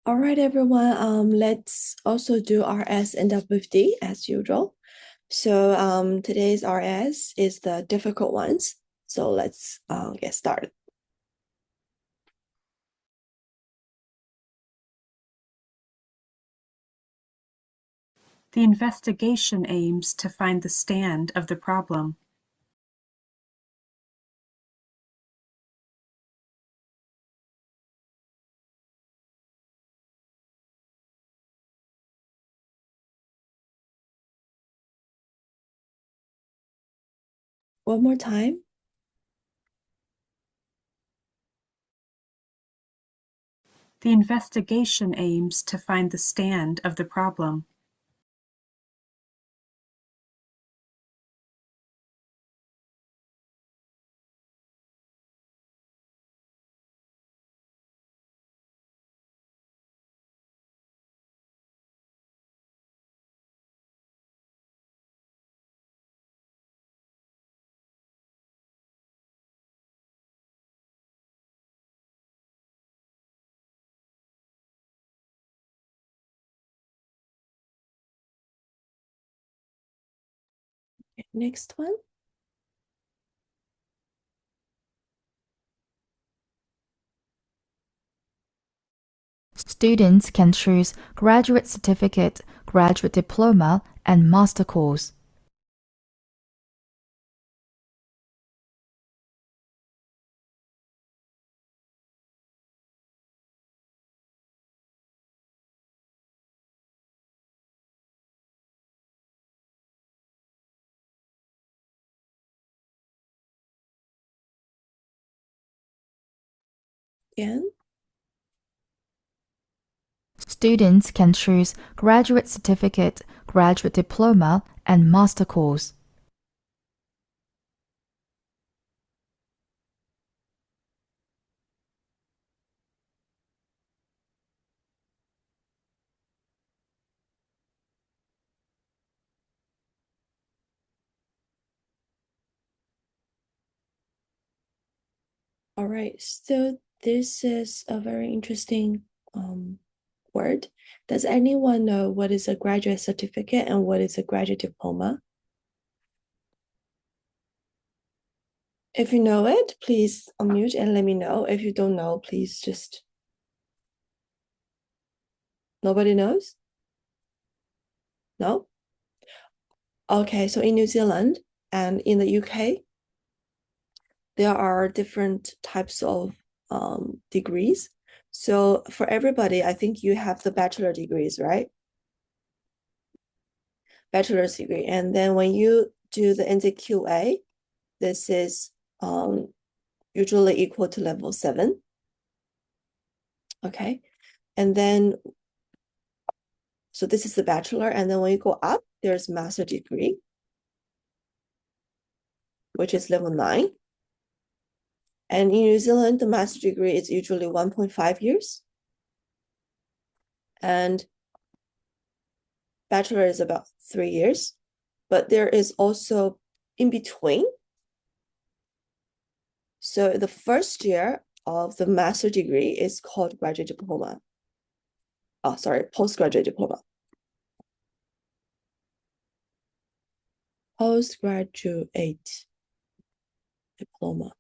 All right, everyone. Let's also do RS and WFD as usual. So today's RS is the difficult ones. So let's get started. The investigation aims to find the stand of the problem. One more time. The investigation aims to find the stand of the problem. Next one. Students can choose graduate certificate, graduate diploma, and master course. Again. Students can choose graduate certificate, graduate diploma, and master course. All right. So this is a very interesting word. Does anyone know what is a graduate certificate and what is a graduate diploma? If you know it, please unmute and let me know. If you don't know, please just... Nobody knows? No? Okay, so in New Zealand and in the UK, there are different types of degrees. So for everybody, I think you have the bachelor degrees, right? Bachelor's degree. And then when you do the NZQA, this is usually equal to level 7. Okay. And then, so this is the bachelor. And then when you go up, there's master degree, which is level 9. And in New Zealand, the master degree is usually 1.5 years. And bachelor is about 3 years. But there is also in between. So the first year of the master degree is called graduate diploma. Oh, sorry, postgraduate diploma. Postgraduate diploma.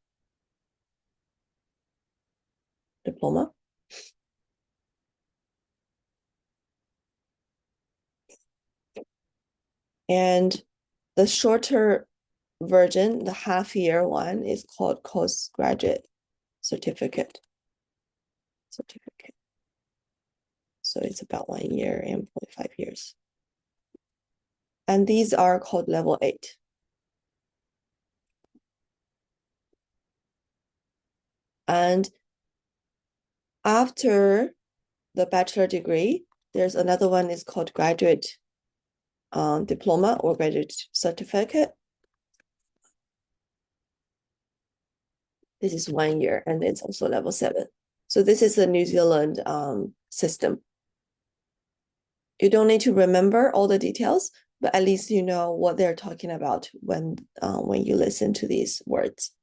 And the shorter version, the half-year one, is called postgraduate certificate. So it's about 1 year and 0.5 years. And these are called level 8. And after the bachelor degree, there's another one is called graduate diploma or graduate certificate. This is 1 year and it's also level 7. So this is the New Zealand system. You don't need to remember all the details, but at least you know what they're talking about when you listen to these words.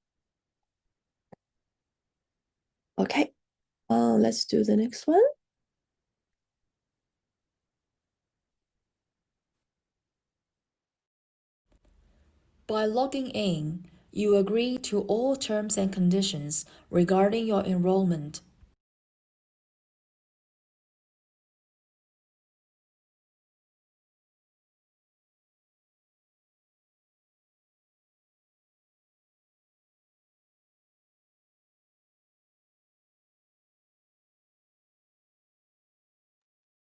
Okay, let's do the next one. By logging in, you agree to all terms and conditions regarding your enrollment.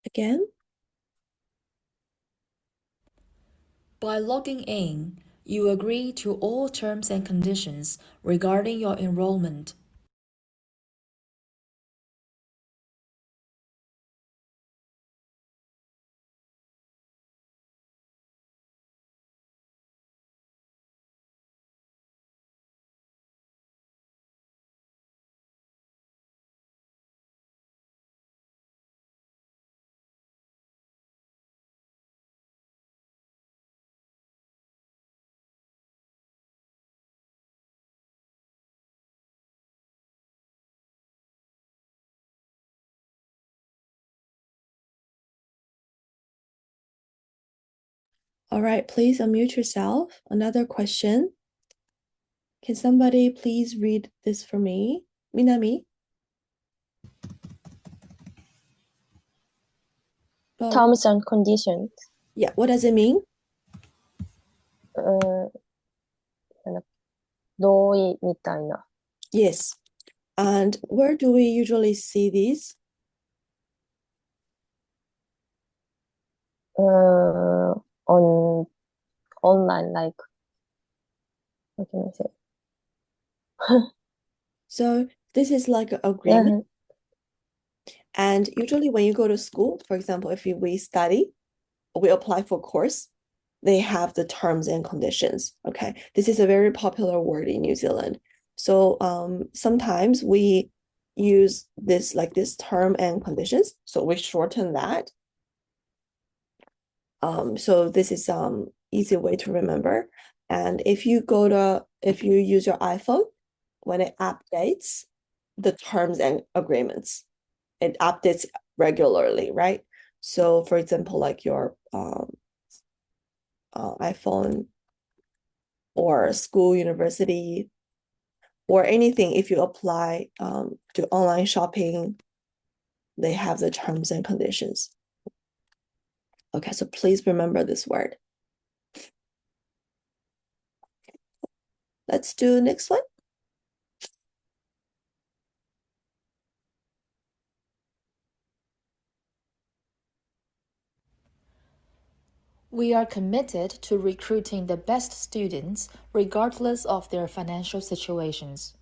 Again, By logging in, you agree to all terms and conditions regarding your enrollment. all right, please unmute yourself. Another question. Can somebody please read this for me? Minami? Terms and conditions. Yeah, what does it mean? なんだ同意みたいな。 Yes. And where do we usually see these? On online, like, what can I say? So this is like an agreement. And usually when you go to school, for example, if we study, we apply for course, they have the terms and conditions. Okay. This is a very popular word in New Zealand. So sometimes we use this like this term and conditions. So we shorten that. So this is easy way to remember. And if you use your iPhone, when it updates the terms and agreements, it updates regularly, right? So for example, like your iPhone or school, university, or anything, if you apply to online shopping, they have the terms and conditions. Okay, so please remember this word. Let's do the next one. We are committed to recruiting the best students regardless of their financial situations.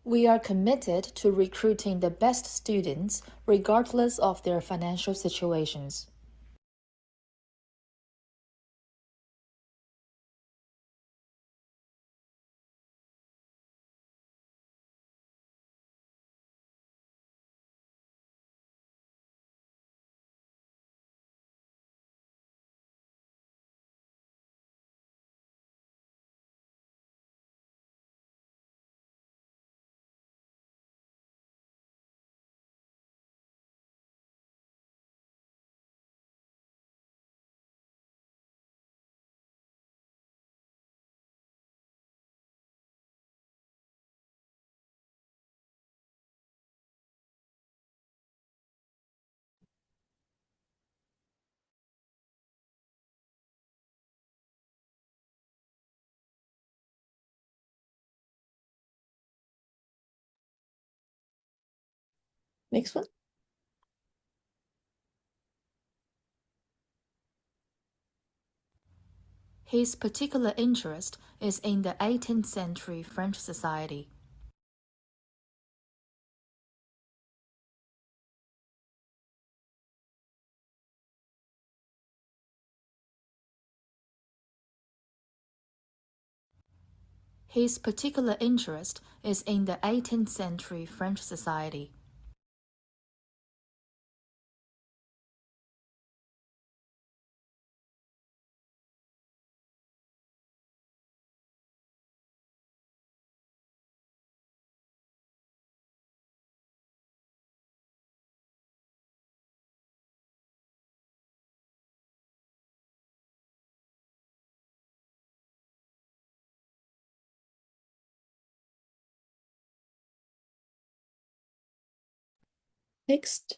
We are committed to recruiting the best students regardless of their financial situations. Next one. His particular interest is in the 18th century French society. His particular interest is in the 18th century French society. Next.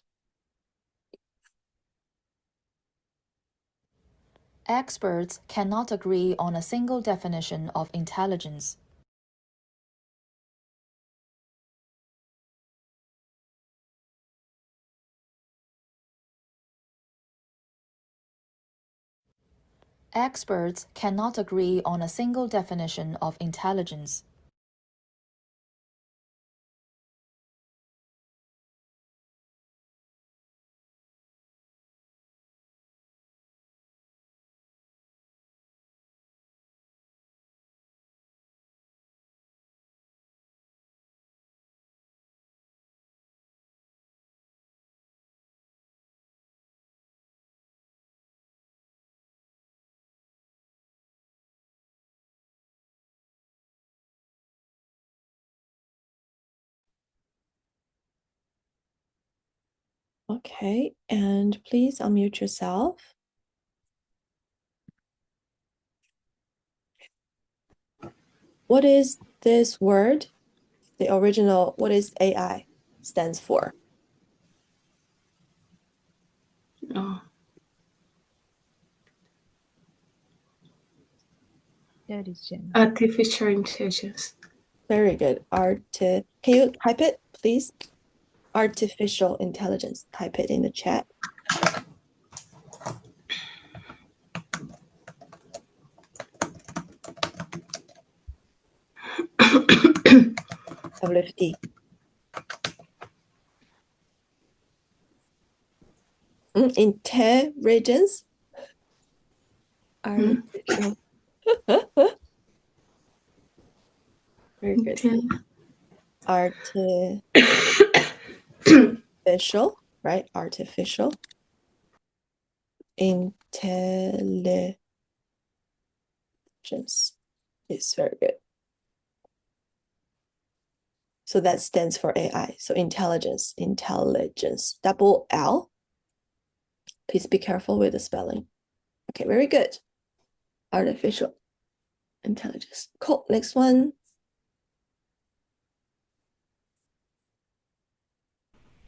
Experts cannot agree on a single definition of intelligence. Experts cannot agree on a single definition of intelligence. Okay, and please unmute yourself. What is this word? The original, what is AI stands for? Oh, Intelligence. artificial intelligence. Very good. Can you type it, please? Artificial intelligence. Type it in the chat. WFD. Intelligence. Artificial. Very good. Artificial, right? Artificial intelligence is very good. So that stands for AI. So intelligence, double L. Please be careful with the spelling. Okay, very good. Artificial intelligence. Cool. Next one.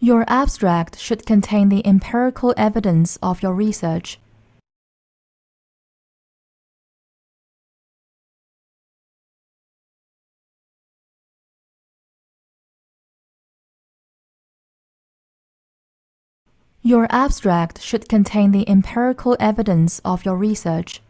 Your abstract should contain the empirical evidence of your research. Your abstract should contain the empirical evidence of your research.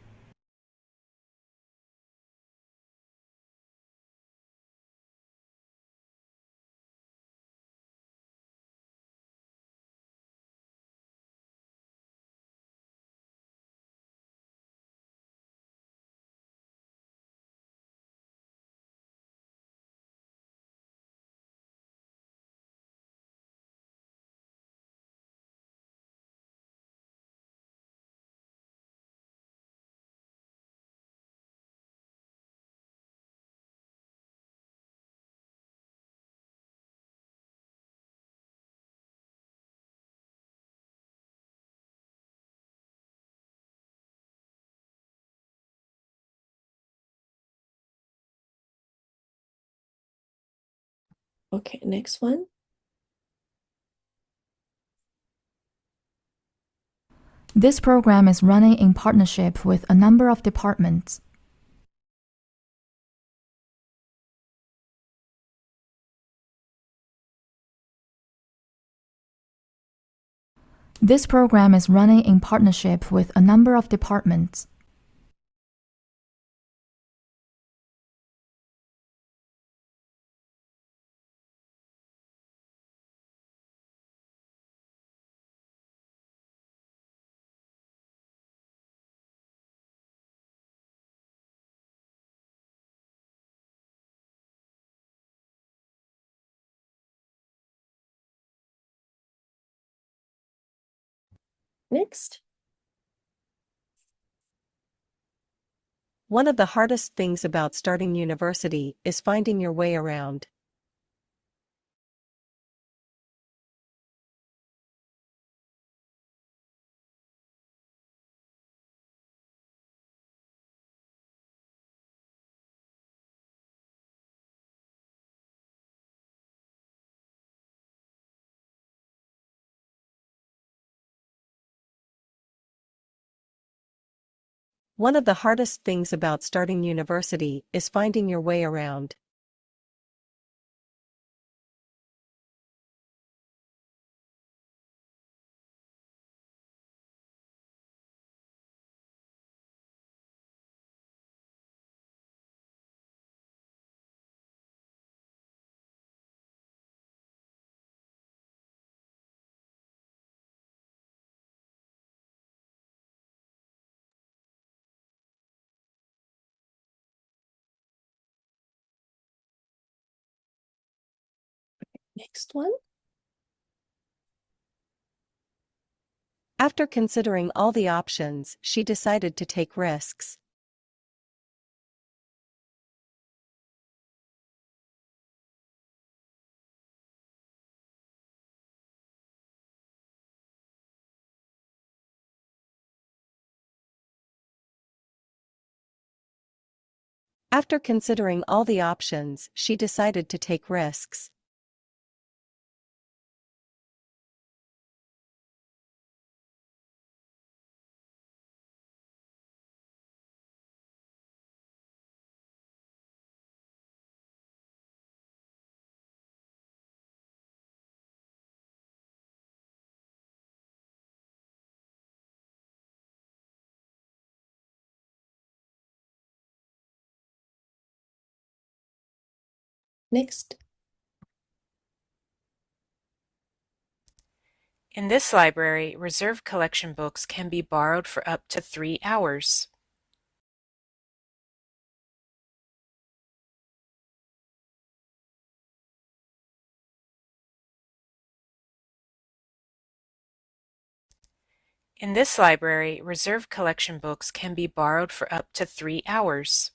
Okay, next one. This program is running in partnership with a number of departments. This program is running in partnership with a number of departments. Next. One of the hardest things about starting university is finding your way around. One of the hardest things about starting university is finding your way around. Next one. After considering all the options, she decided to take risks. After considering all the options, she decided to take risks. Next. In this library, reserved collection books can be borrowed for up to 3 hours. In this library, reserved collection books can be borrowed for up to 3 hours.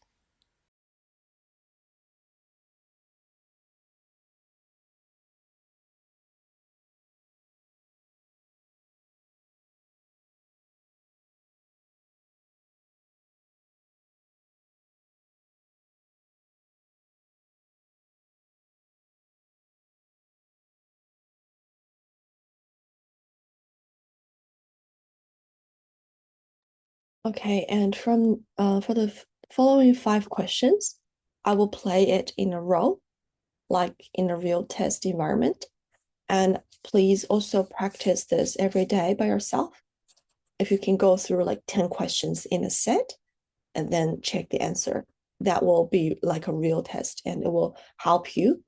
Okay, and from for the following 5 questions, I will play it in a row, like in a real test environment. And please also practice this every day by yourself. If you can go through like 10 questions in a set and then check the answer, that will be like a real test and it will help you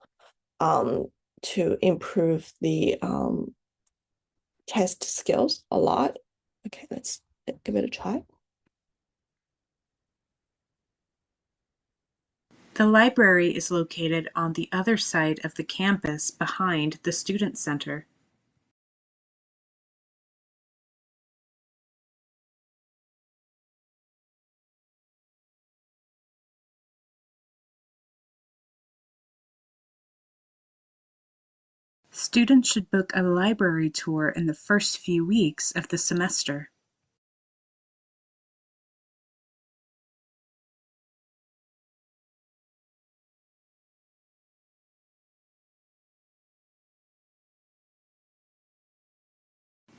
to improve the test skills a lot. Okay, let's give it a try. The library is located on the other side of the campus behind the Student Center. Students should book a library tour in the first few weeks of the semester.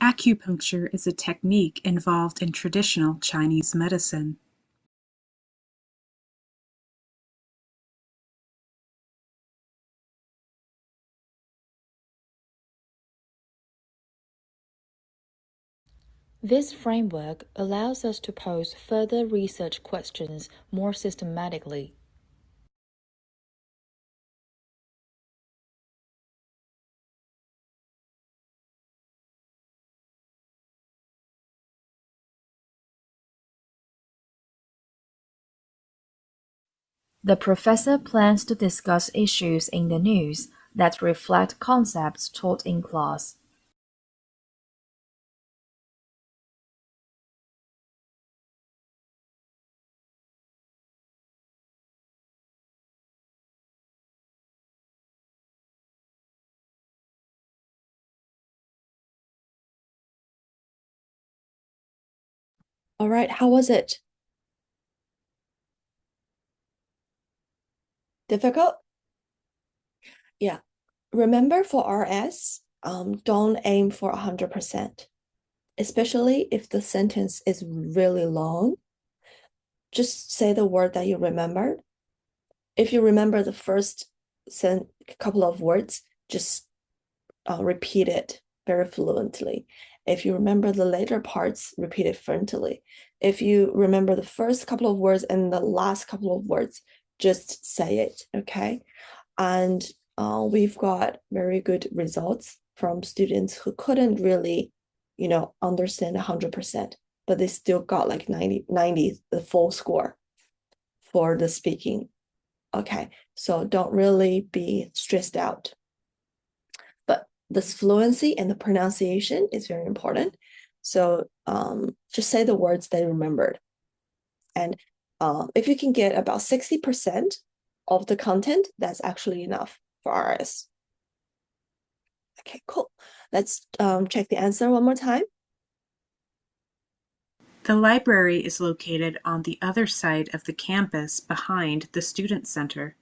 Acupuncture is a technique involved in traditional Chinese medicine. This framework allows us to pose further research questions more systematically. The professor plans to discuss issues in the news that reflect concepts taught in class. All right, how was it? Difficult? Yeah. Remember for RS, don't aim for 100%, especially if the sentence is really long. just say the word that you remembered. If you remember the first couple of words, just repeat it very fluently. If you remember the later parts, repeat it fluently. If you remember the first couple of words and the last couple of words, just say it, okay? And we've got very good results from students who couldn't really, understand 100%, but they still got like 90, the full score for the speaking. Okay, so don't really be stressed out. But this fluency and the pronunciation is very important. So just say the words that you remembered. And if you can get about 60% of the content, that's actually enough for RS. Okay, cool. Let's check the answer one more time. The library is located on the other side of the campus behind the Student Center.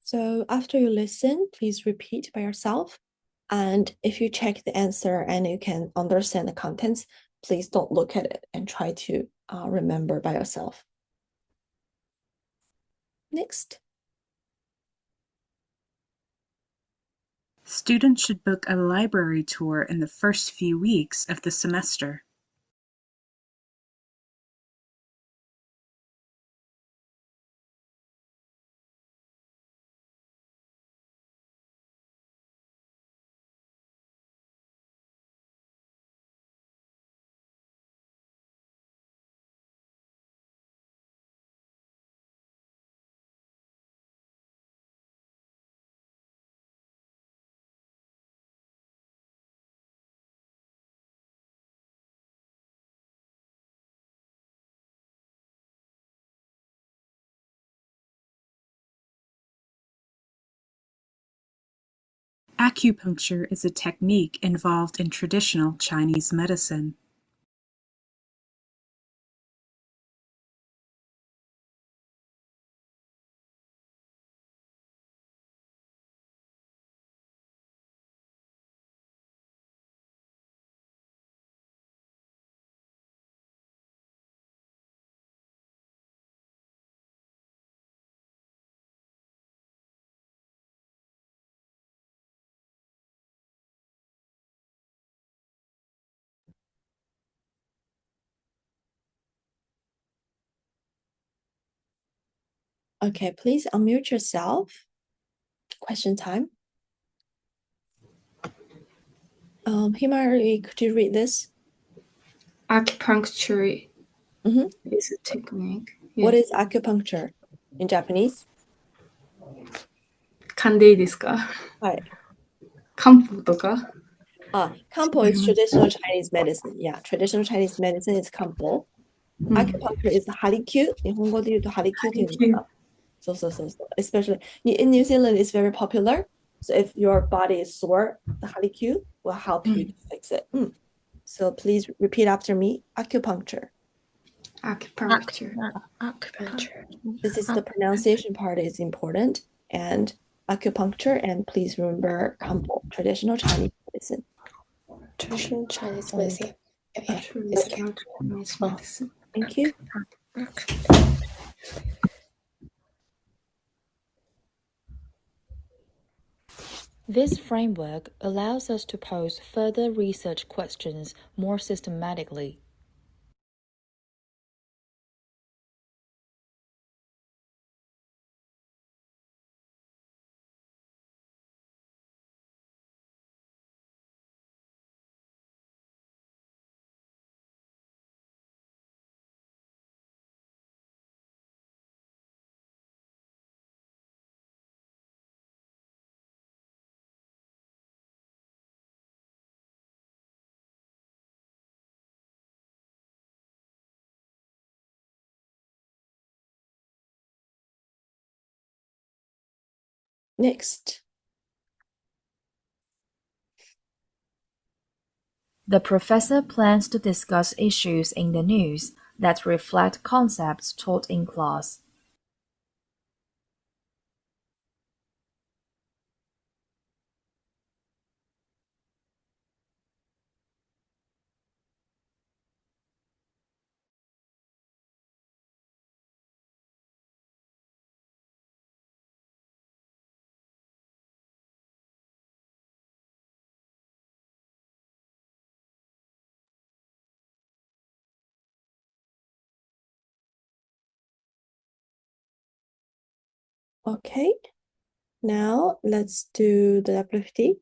So after you listen, please repeat by yourself. And if you check the answer and you can understand the contents, please don't look at it and try to remember by yourself. Next. Students should book a library tour in the first few weeks of the semester. Acupuncture is a technique involved in traditional Chinese medicine. Okay, please unmute yourself. Question time. Himari, could you read this? Acupuncture Mhm. is a technique. What is acupuncture in Japanese? 噛んでいいですか？はい。漢方とか？Kampo is traditional Chinese medicine. Yeah, traditional Chinese medicine is Kampo. Acupuncture is ハリキュー。日本語で言うとハリキューっていうのかな。そうそうそうそう。Especially in New Zealand, it's very popular. So if your body is sore, the ハリキュー will help you to fix it. So please repeat after me. Acupuncture. Acupuncture. This is the pronunciation part is important. And acupuncture, and please remember Kampo, traditional Chinese medicine. Traditional Chinese medicine. Yeah, Traditional it's okay. Chinese medicine. Thank you. This framework allows us to pose further research questions more systematically. Next. The professor plans to discuss issues in the news that reflect concepts taught in class. Okay. Now let's do the WFT.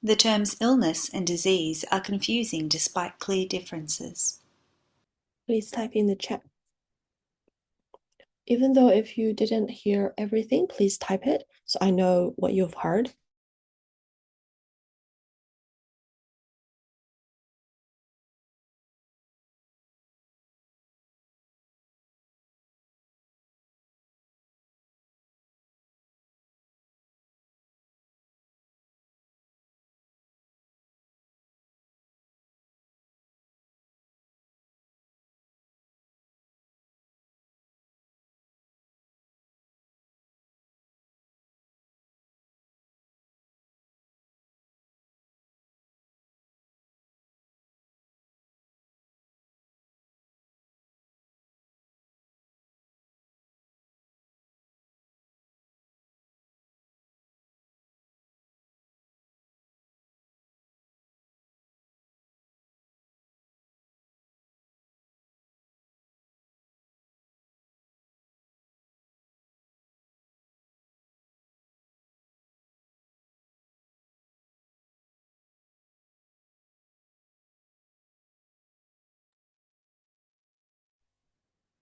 The terms illness and disease are confusing despite clear differences. Please type in the chat. Even though if you didn't hear everything, please type it so I know what you've heard.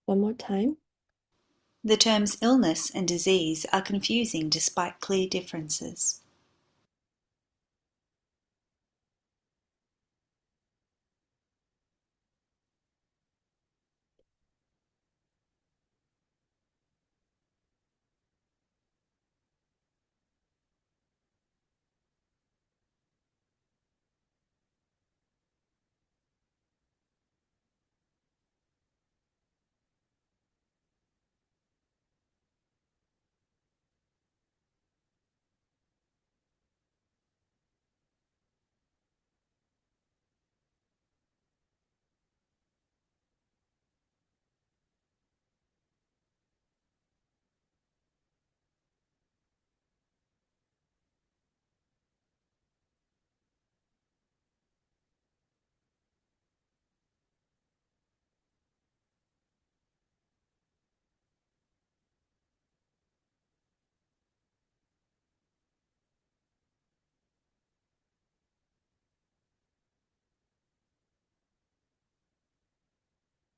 One more time. The terms illness and disease are confusing despite clear differences.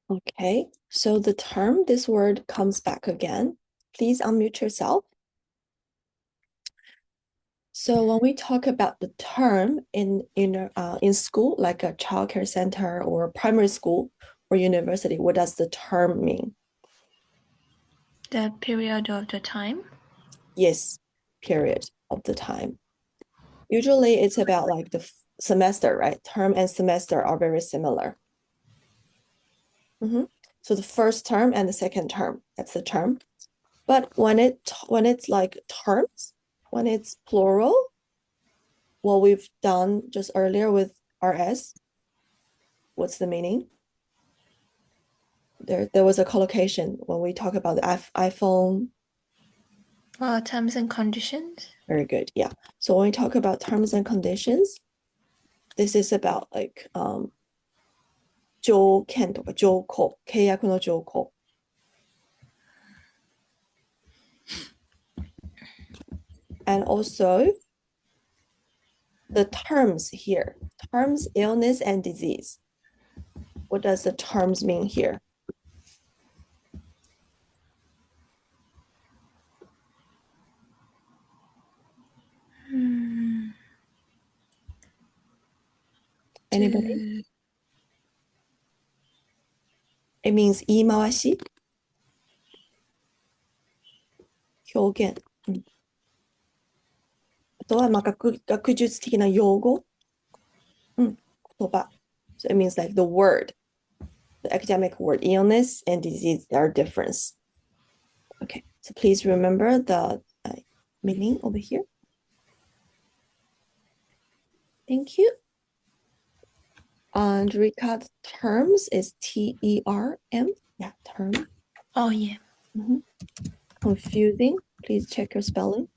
Okay, so the term, this word comes back again. Please unmute yourself. So when we talk about the term in school, like a childcare center or primary school or university, what does the term mean? The period of the time. Yes, period of the time. Usually it's about like the semester, right? Term and semester are very similar. So the first term and the second term, that's the term. But when it's like terms, when it's plural, what we've done just earlier with RS, what's the meaning? There was a collocation when we talk about the iPhone. Terms and conditions. Very good. Yeah. So when we talk about terms and conditions, this is about like 条件とか条項、契約の条項. And also the terms here, terms, illness, and disease. What does the terms mean here? Anybody? It means 言い回し表現。あとは、学術的な用語。言葉。So it means like the word, the academic word, illness and disease are different. Okay, so please remember the meaning over here. Thank you. And recall terms is T-E-R-M. Yeah, term. Oh, yeah. Confusing, please check your spelling.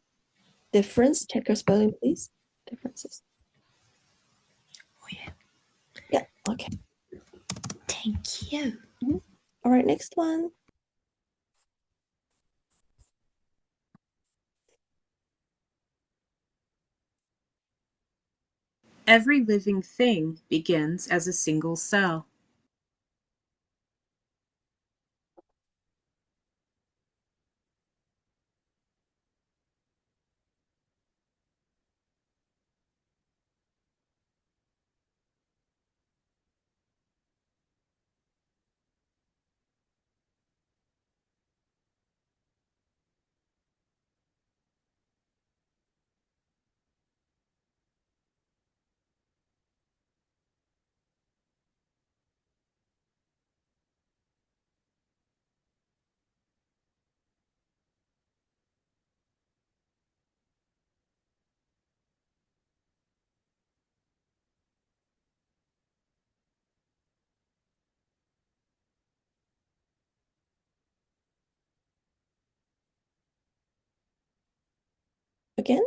Difference, check your spelling, please. Differences. Oh, yeah. Yeah, okay. Thank you. All right, next one. Every living thing begins as a single cell. Again?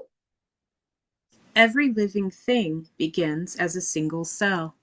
Every living thing begins as a single cell.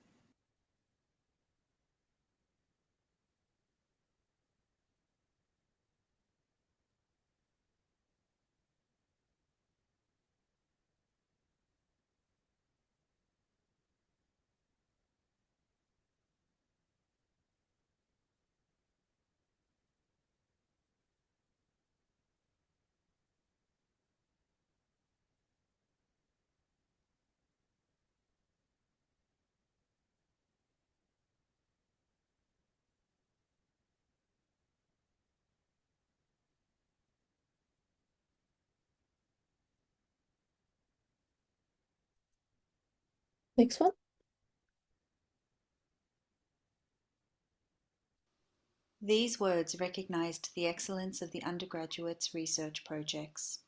Next one. These words recognized the excellence of the undergraduates' research projects.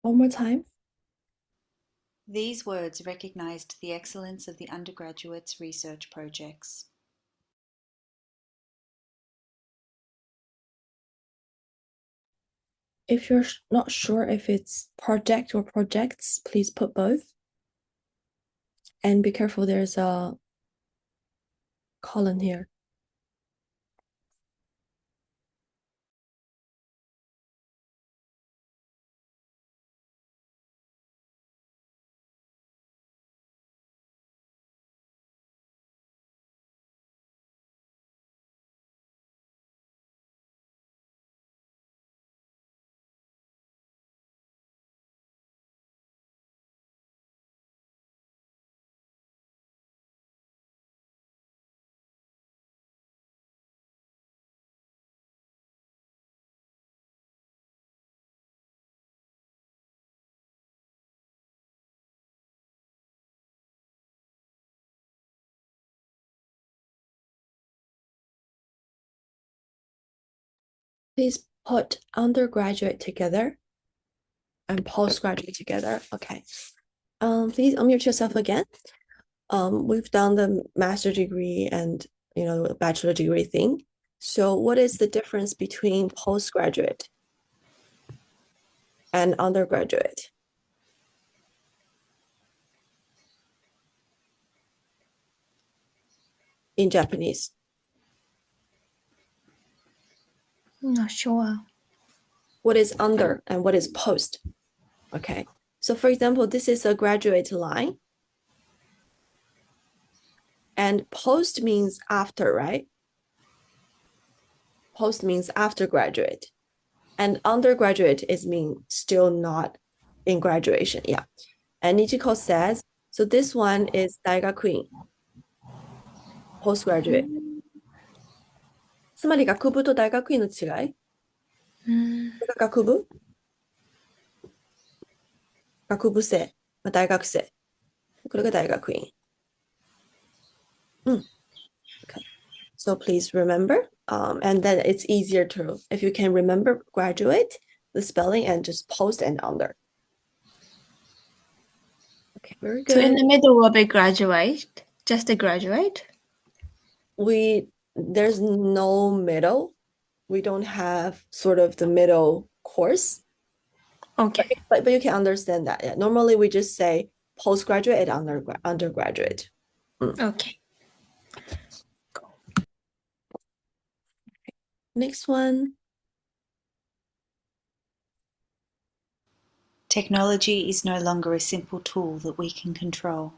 One more time. These words recognized the excellence of the undergraduates' research projects. If you're not sure if it's project or projects, please put both. And be careful, there's a colon here. Please put undergraduate together and postgraduate together. Okay. Please unmute yourself again. We've done the master degree and bachelor degree thing. So what is the difference between postgraduate and undergraduate? In Japanese? Not sure. What is under and what is post? Okay. So for example, this is a graduate line. And post means after, right? Post means after graduate. And undergraduate is mean still not in graduation. Yeah. And Nichiko says, so this one is Daigakuin, postgraduate. つまり学部と大学院の違い。これが学部、学部生、大学生。これが大学院。Okay. So please remember, and then it's easier to, if you can remember graduate, the spelling, and just post and under. Okay, very good. So in the middle will be graduate, just a graduate? There's no middle. We don't have sort of the middle course. Okay. But you can understand that. Yeah. Normally we just say postgraduate and undergraduate. Okay. Next one. Technology is no longer a simple tool that we can control.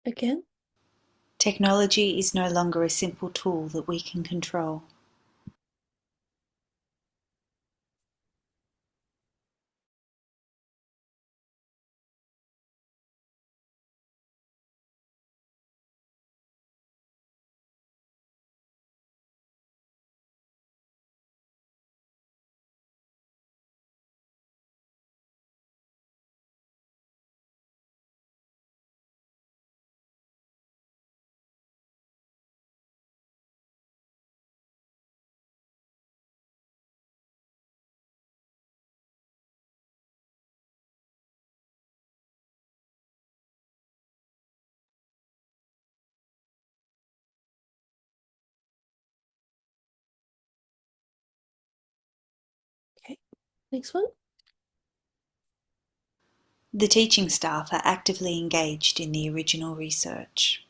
Again. Technology is no longer a simple tool that we can control. Okay. Next one. The teaching staff are actively engaged in the original research.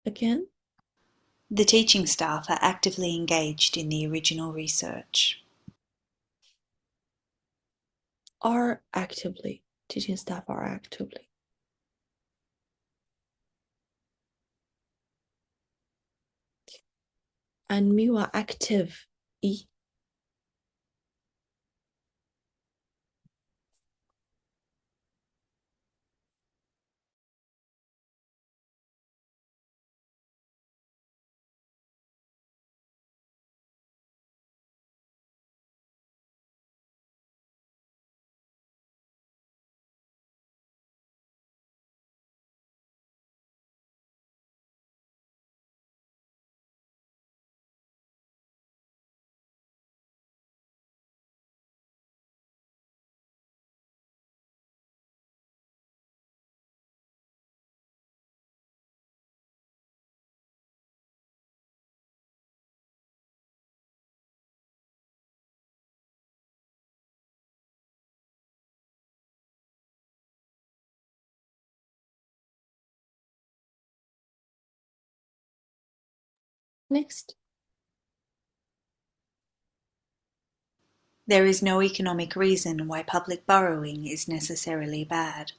Again. The teaching staff are actively engaged in the original research. Are actively. Teaching staff are actively. 안미와 active. 이. Next. There is no economic reason why public borrowing is necessarily bad.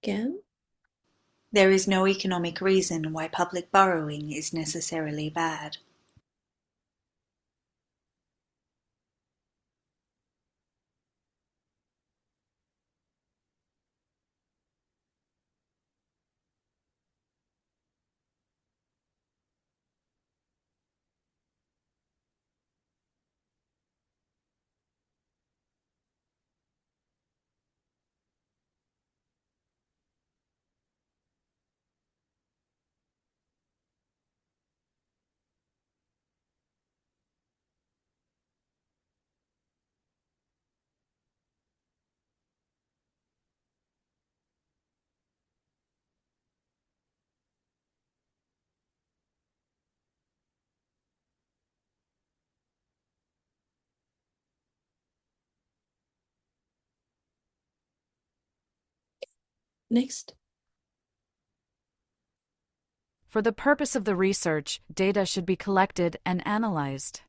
Again. There is no economic reason why public borrowing is necessarily bad. Next. For the purpose of the research, data should be collected and analyzed.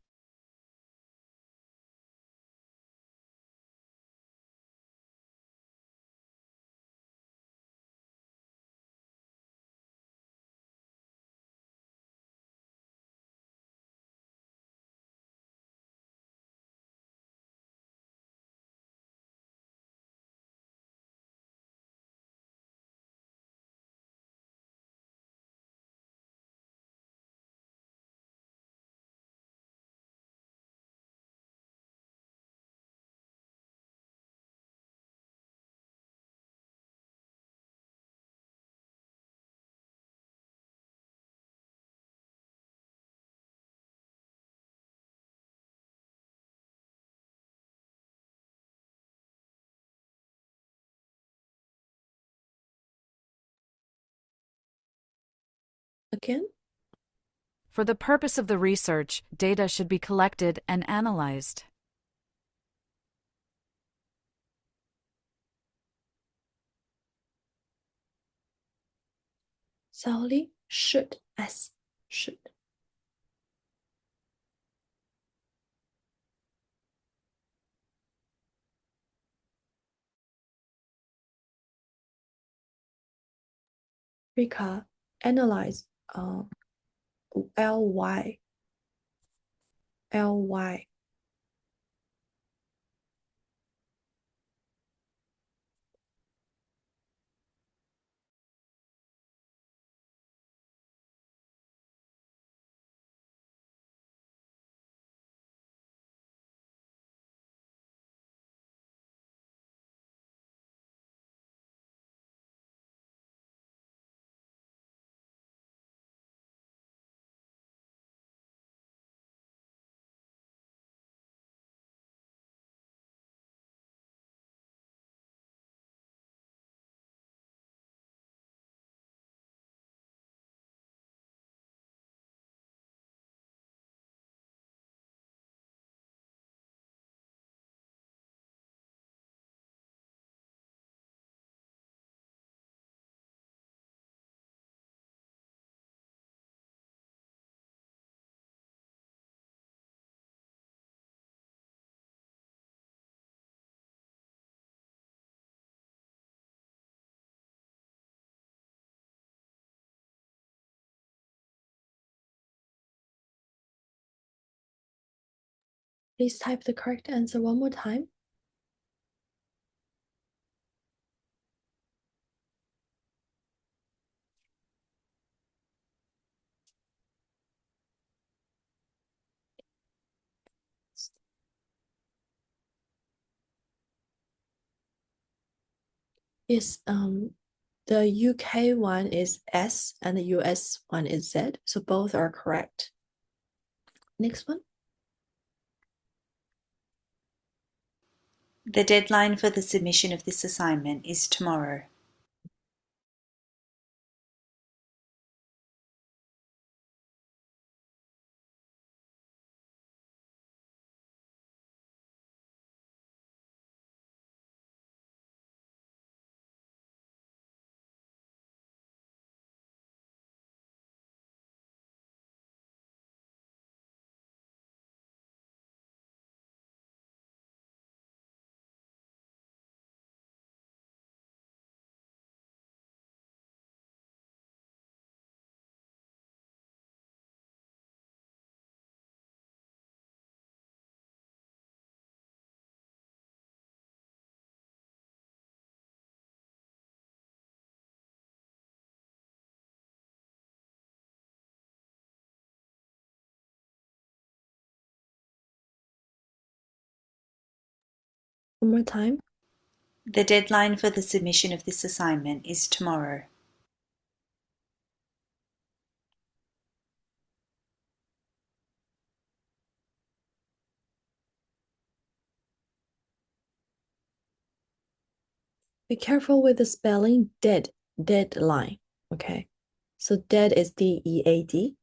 Again. For the purpose of the research, data should be collected and analyzed. Sally should as should. Rika, analyze ly. ly. Please type the correct answer one more time. Is the UK one is S and the US one is Z, so both are correct. Next one. The deadline for the submission of this assignment is tomorrow. One more time. The deadline for the submission of this assignment is tomorrow. Be careful with the spelling dead, deadline. Okay. So dead is DEAD.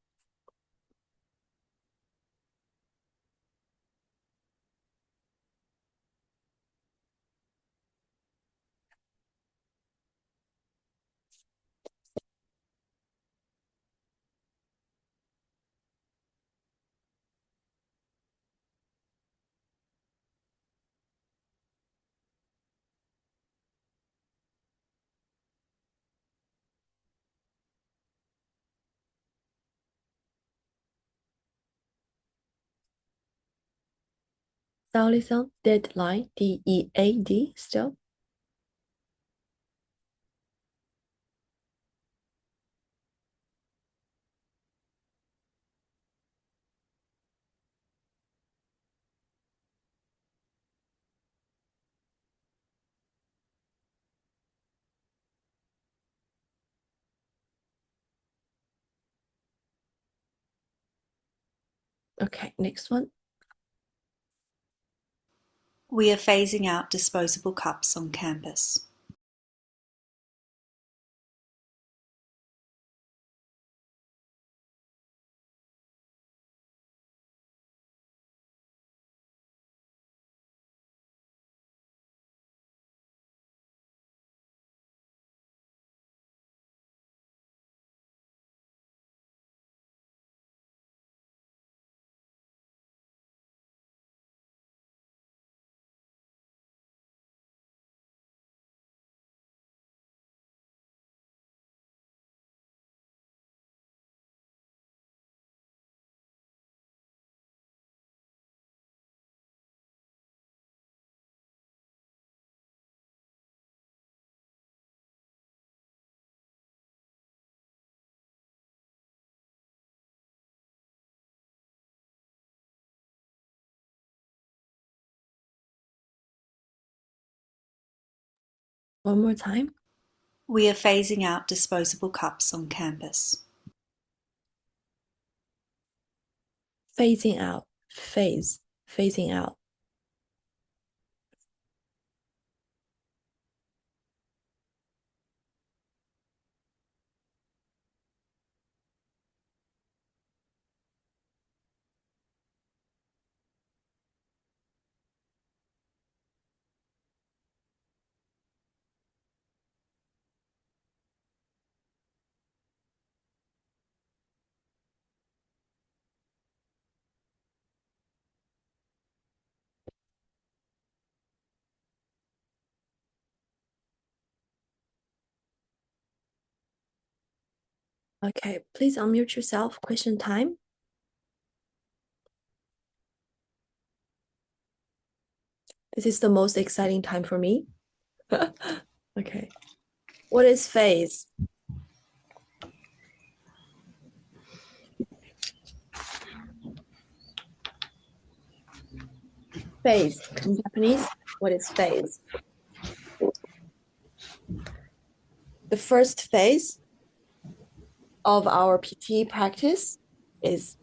Sound deadline, DEAD still. Okay, next one. We are phasing out disposable cups on campus. One more time. We are phasing out disposable cups on campus. Phasing out. Phasing out. Okay, please unmute yourself. Question time. This is the most exciting time for me. Okay. What is phase? Phase. In Japanese, what is phase? The first phase of our PT practice is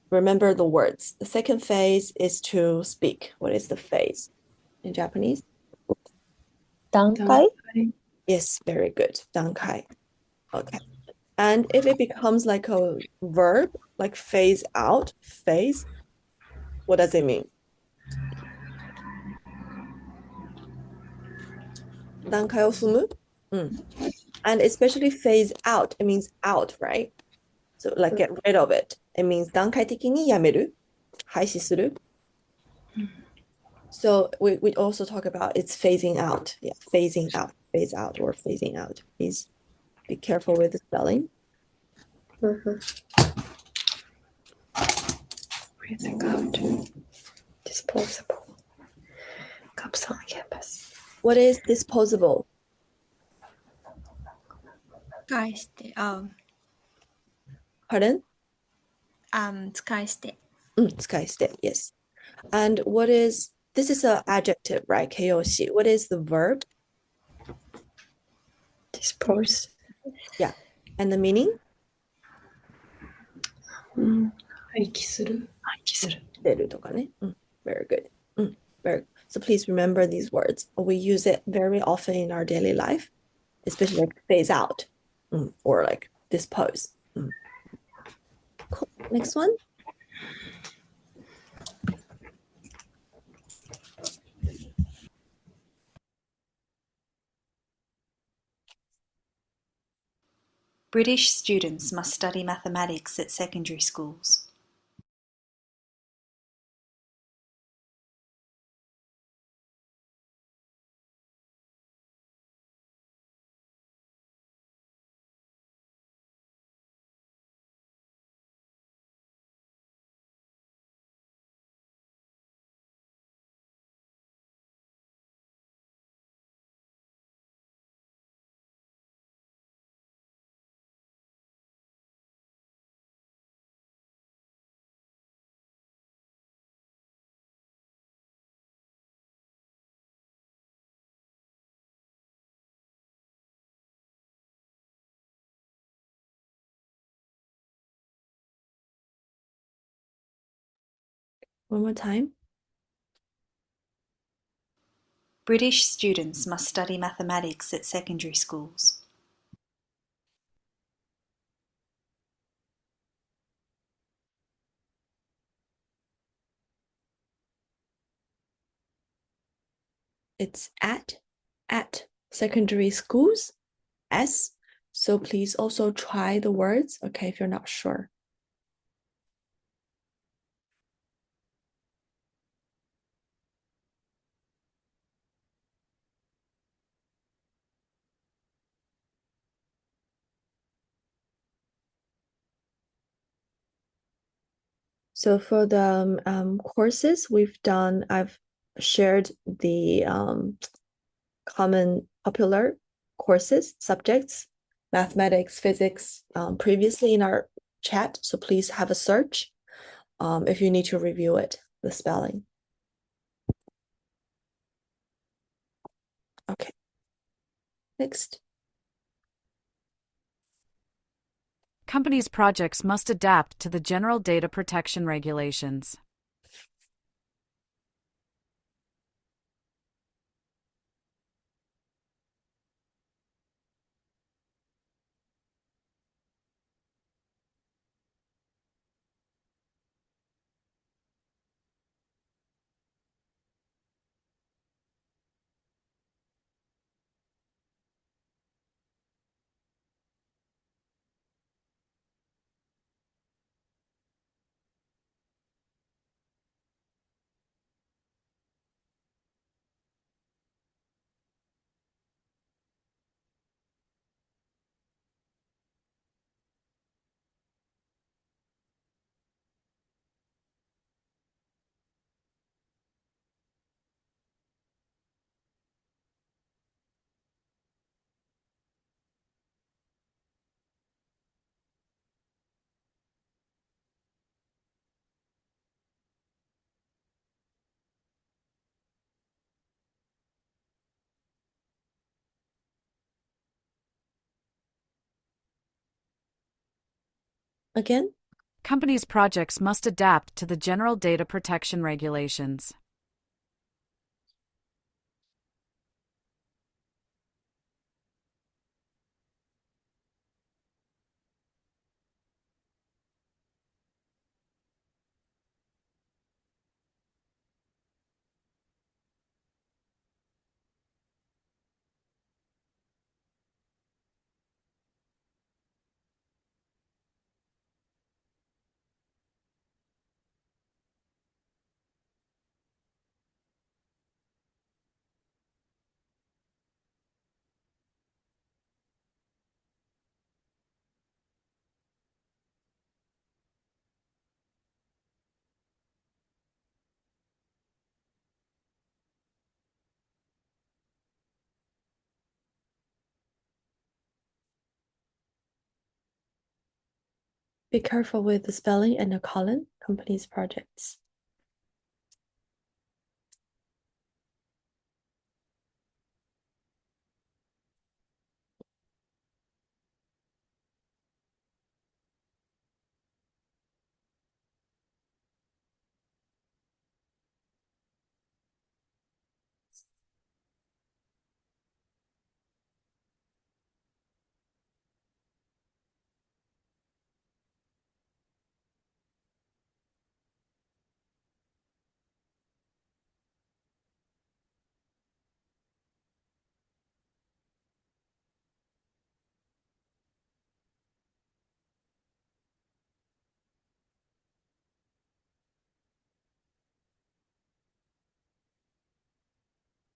remember the words. The second phase is to speak. What is the phase in Japanese? 段階 Yes, very good. 段階. Okay. And if it becomes like a verb, like phase out, phase, what does it mean? 段階を踏む? And especially phase out, it means out, right? So like get rid of it. It means 段階的にやめる, 廃止する. So we also talk about it's phasing out. Yeah, phasing out, phase out or phasing out. Please be careful with the spelling. Phasing out. Disposable. Cups on campus. What is disposable? 使い捨て、Pardon? 使い捨て。使い捨て, yes. And what is, this is an adjective, right? 形容詞. What is the verb? Dispose. Yeah. And the meaning? 廃棄する。捨てるとかね. Very good. Very good. So please remember these words. We use it very often in our daily life, especially like phase out or like dispose. Cool. Next one. British students must study mathematics at secondary schools. One more time. British students must study mathematics at secondary schools. It's at secondary schools, S. So please also try the words, okay, if you're not sure. So for the courses we've done, I've shared the common popular courses, subjects, mathematics, physics, previously in our chat. So please have a search if you need to review it, the spelling. Next. Companies' projects must adapt to the general data protection regulations. Again? Companies' projects must adapt to the general data protection regulations. Be careful with the spelling and the colon, companies' projects.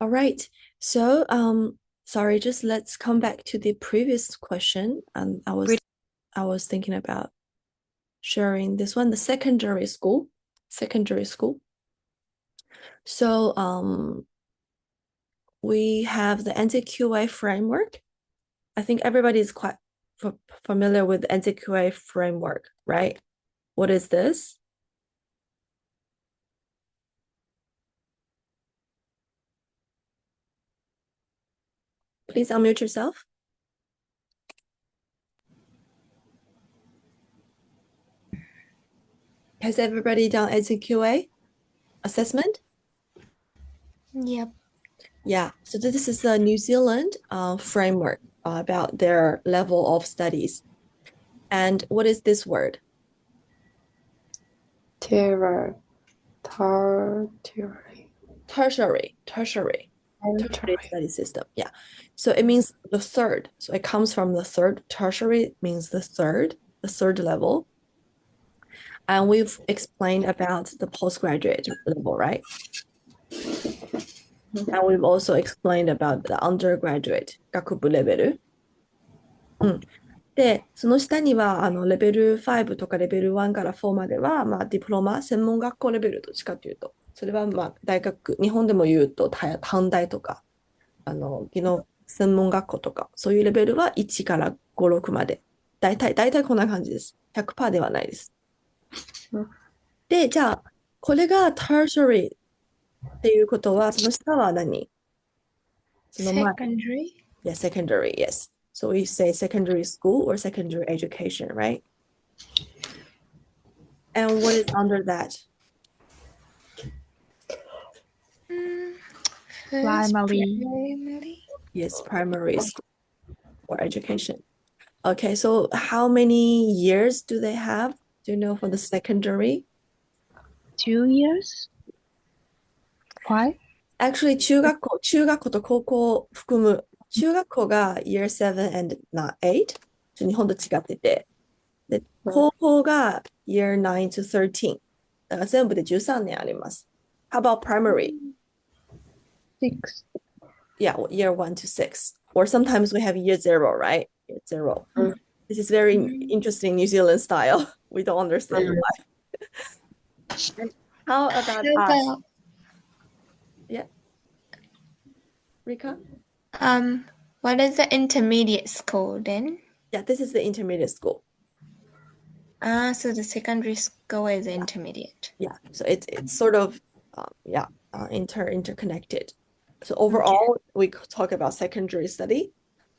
All right. So, sorry, just let's come back to the previous question. I was thinking about sharing this one, the secondary school. Secondary school. So, we have the NZQA framework. I think everybody is quite familiar with the NZQA framework, right? What is this? Please unmute yourself. Has everybody done NZQA assessment? Yep. Yeah, so this is the New Zealand framework about their level of studies. And what is this word? Tertiary. Tertiary study system. Yeah. So it means the third. So it comes from the third. Tertiary means the third level. And we've explained about the postgraduate level, right? And we've also explained about the undergraduate 学部レベル。で、その下にはレベル5とかレベル1から4までは、ディプロマ、専門学校レベルどっちかというと、それは大学、日本でも言うと短大とか、技能専門学校とか、そういうレベルは1から5、6まで。大体こんな感じです。100% ではないです。で、じゃあ、これが tertiary っていうことは、その下は何？その前。Secondary? Yeah, secondary, yes. So we say secondary school or secondary education, right? And what is under that? Primary. Yes, primary school or education. Okay, so how many years do they have? Do you know for the secondary? 2 years? Why? Actually, 中学校と高校を含む、中学校が Year 7 and not 8。日本と違ってて。で、高校が Year 9 to 13。だから全部で13年あります。How about primary? 6. Yeah, Year 1 to 6. Or sometimes we have Year 0, right? Year 0. This is very interesting New Zealand style. We don't understand why. And how about us? Yeah. Rika? What is the intermediate school then? Yeah, this is the intermediate school. So the secondary school is intermediate. Yeah, so it's sort of interconnected. So overall, we talk about secondary study,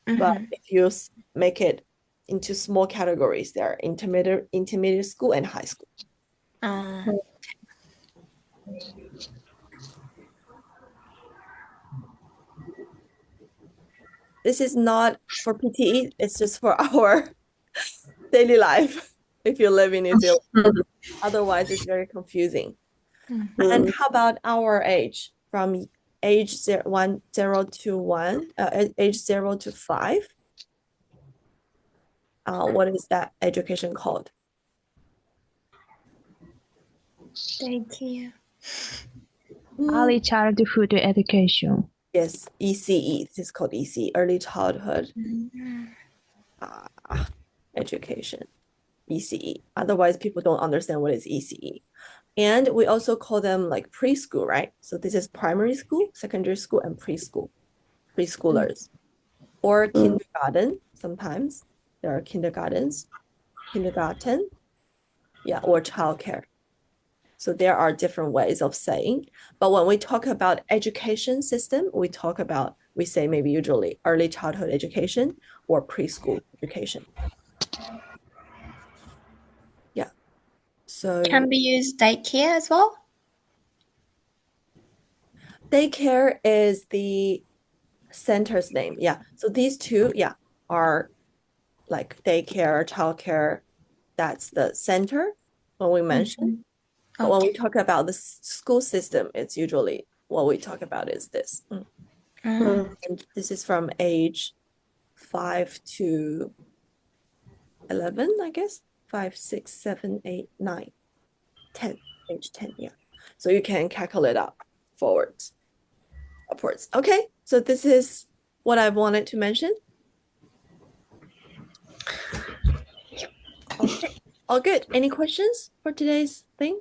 but if you make it into small categories, there are intermediate school and high school. This is not for PTE, it's just for our daily life if you live in New Zealand. Otherwise, it's very confusing. And how about our age? From age 0 to 1, age 0 to 5? What is that education called? Daycare. Early childhood education. Yes, ECE. This is called ECE, early childhood education, ECE. Otherwise, people don't understand what is ECE. And we also call them like preschool, right? So this is primary school, secondary school, and preschool, preschoolers. Or kindergarten, sometimes there are kindergarten, yeah, or childcare. So there are different ways of saying, but when we talk about education system, we say maybe usually early childhood education or preschool education. Yeah. So Can we use daycare as well? Daycare is the center's name. Yeah. So these two, yeah, are like daycare, childcare. That's the center when we mention. But when we talk about the school system, it's usually what we talk about is this. And this is from age 5 to 11, I guess. 5, 6, 7, 8, 9, 10. Age 10, yeah. So you can calculate up forwards, upwards. Okay, so this is what I wanted to mention. Okay, all good. Any questions for today's thing?